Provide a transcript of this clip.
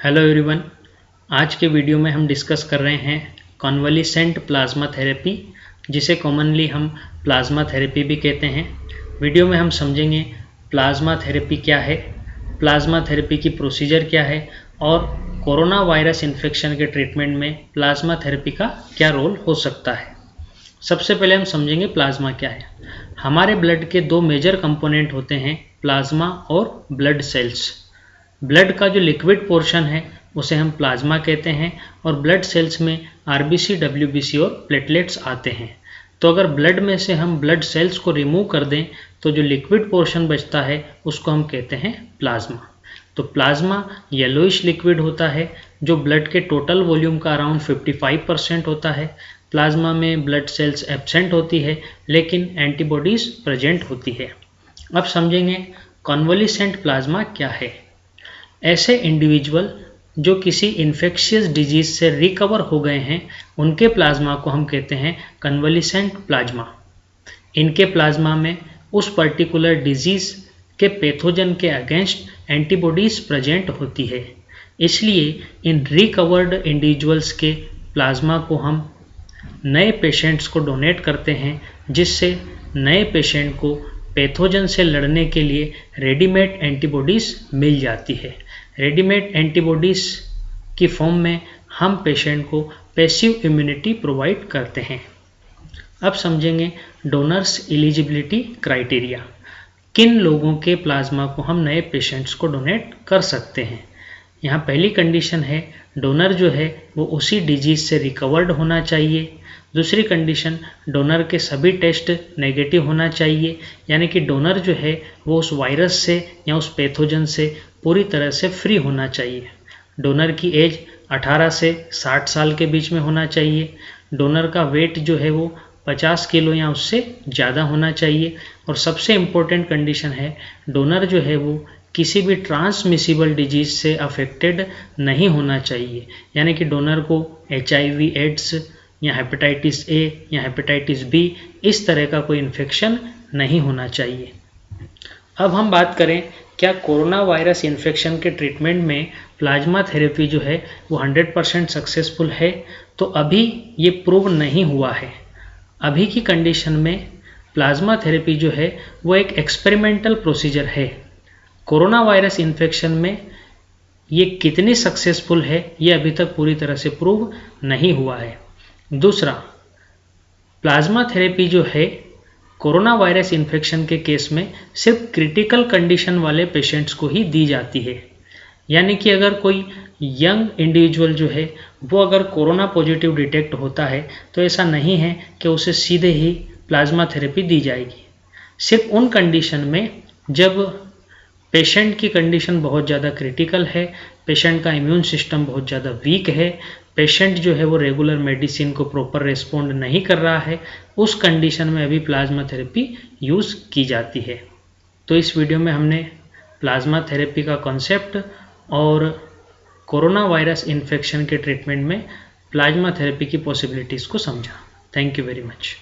Hello everyone, आज के video में हम डिस्कस कर रहे हैं कॉन्वलिसेंट प्लाज्मा थेरेपी, जिसे कॉमनली हम प्लाज्मा थेरेपी भी कहते हैं। वीडियो में हम समझेंगे प्लाज्मा थेरेपी क्या है, प्लाज्मा थेरेपी की प्रोसीजर क्या है और कोरोना वायरस इन्फेक्शन के ट्रीटमेंट में प्लाज्मा थेरेपी का क्या रोल हो सकता है। सबसे पहले हम समझेंगे प्लाज्मा क्या है। हमारे ब्लड के दो मेजर कंपोनेंट होते हैं, प्लाज्मा और ब्लड सेल्स। ब्लड का जो लिक्विड पोर्शन है उसे हम प्लाज्मा कहते हैं और ब्लड सेल्स में आरबीसी, डब्ल्यूबीसी और प्लेटलेट्स आते हैं। तो अगर ब्लड में से हम ब्लड सेल्स को रिमूव कर दें तो जो लिक्विड पोर्शन बचता है उसको हम कहते हैं प्लाज्मा। तो प्लाज्मा येलोइश लिक्विड होता है जो ब्लड के टोटल वॉल्यूम का अराउंड 55% होता है। प्लाज्मा में ब्लड सेल्स एब्सेंट होती है लेकिन एंटीबॉडीज प्रेजेंट होती है। अब समझेंगे कॉन्वलिसेंट प्लाज्मा क्या है। ऐसे इंडिविजुअल जो किसी इन्फेक्शियस डिजीज से रिकवर हो गए हैं उनके प्लाज्मा को हम कहते हैं कन्वलिसेंट प्लाज्मा। इनके प्लाज्मा में उस पर्टिकुलर डिजीज के पैथोजन के अगेंस्ट एंटीबॉडीज प्रेजेंट होती है, इसलिए इन रिकवर्ड इंडिविजुअल्स के प्लाज्मा को हम नए पेशेंट्स को डोनेट करते हैं, जिससे नए पेशेंट को पैथोजन से लड़ने के लिए रेडीमेड एंटीबॉडीज मिल जाती है। रेडीमेड एंटीबॉडीज की फॉर्म में हम पेशेंट को पैसिव इम्यूनिटी प्रोवाइड करते हैं। अब समझेंगे डोनर्स एलिजिबिलिटी क्राइटेरिया। किन लोगों के प्लाज्मा को हम नए पेशेंट्स को डोनेट कर सकते हैं। यहाँ पहली कंडीशन है डोनर जो है वो उसी डिजीज से रिकवर्ड होना चाहिए। दूसरी कंडीशन डोनर के सभी टेस्ट नेगेटिव होना चाहिए, यानी कि डोनर जो है वो उस वायरस से या उस पैथोजन से पूरी तरह से फ्री होना चाहिए। डोनर की एज 18 से 60 साल के बीच में होना चाहिए। डोनर का वेट जो है वो 50 किलो या उससे ज़्यादा होना चाहिए। और सबसे इम्पोर्टेंट कंडीशन है डोनर जो है वो किसी भी ट्रांसमिसिबल डिजीज से अफेक्टेड नहीं होना चाहिए, यानी कि डोनर को HIV, एड्स या हेपेटाइटिस A या हेपेटाइटिस B इस तरह का कोई इन्फेक्शन नहीं होना चाहिए। अब हम बात करें क्या कोरोना वायरस इन्फेक्शन के ट्रीटमेंट में प्लाज्मा थेरेपी जो है वो 100% सक्सेसफुल है, तो अभी ये प्रूव नहीं हुआ है। अभी की कंडीशन में प्लाज्मा थेरेपी जो है वो एक एक्सपेरिमेंटल प्रोसीजर है। कोरोना वायरस इन्फेक्शन में ये कितनी सक्सेसफुल है ये अभी तक पूरी तरह से प्रूव नहीं हुआ है। दूसरा, प्लाज्मा थेरेपी जो है कोरोना वायरस इन्फेक्शन के केस में सिर्फ क्रिटिकल कंडीशन वाले पेशेंट्स को ही दी जाती है, यानी कि अगर कोई यंग इंडिविजुअल जो है वो अगर कोरोना पॉजिटिव डिटेक्ट होता है तो ऐसा नहीं है कि उसे सीधे ही प्लाज्मा थेरेपी दी जाएगी। सिर्फ उन कंडीशन में जब पेशेंट की कंडीशन बहुत ज़्यादा क्रिटिकल है, पेशेंट का इम्यून सिस्टम बहुत ज़्यादा वीक है, पेशेंट जो है वो रेगुलर मेडिसिन को प्रॉपर रिस्पॉन्ड नहीं कर रहा है, उस कंडीशन में अभी प्लाज्मा थेरेपी यूज़ की जाती है। तो इस वीडियो में हमने प्लाज्मा थेरेपी का कॉन्सेप्ट और कोरोना वायरस इन्फेक्शन के ट्रीटमेंट में प्लाज्मा थेरेपी की पॉसिबिलिटीज़ को समझा। Thank you very much.